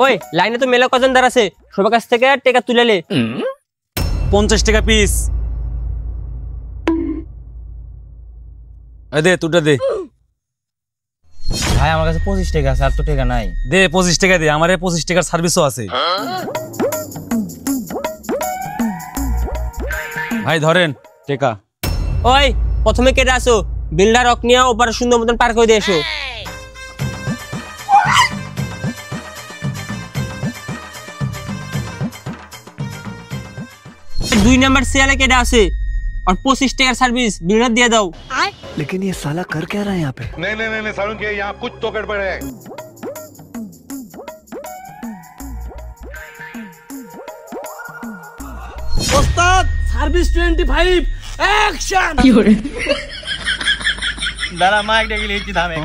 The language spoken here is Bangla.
ওই লাইনে তো মেলা কজন দাঁড় আছে, সবার কাছ থেকে টাকা তুলে লে। 50 টাকা পিস। দে তুটা দে ভাই। আমার কাছে 25 টাকা আছে, আর তো টাকা নাই। দে 25 টাকা দে, আমার 25 টাকার সার্ভিসও আছে। ভাই ধরেন টাকা। ওই প্রথমে কেটে আসো, বিল্ডার অকনিয়া ওপারে সুন্দর মতন পার করে দিয়ে এসো। দুই নাম্বার সিয়ালে কেটে আসে আর 25 টাকার সার্ভিস বিল্ডার দিয়ে দাও। लेकिन ये साला कर क्या रहा है यहाँ पे? नहीं नहीं नहीं सारुण के यहाँ कुछ तो गड़बड़ है। उस्ताद सर्विस 25 एक्शन। দাঁড়া মাইক ডেকে লিখছি থামে।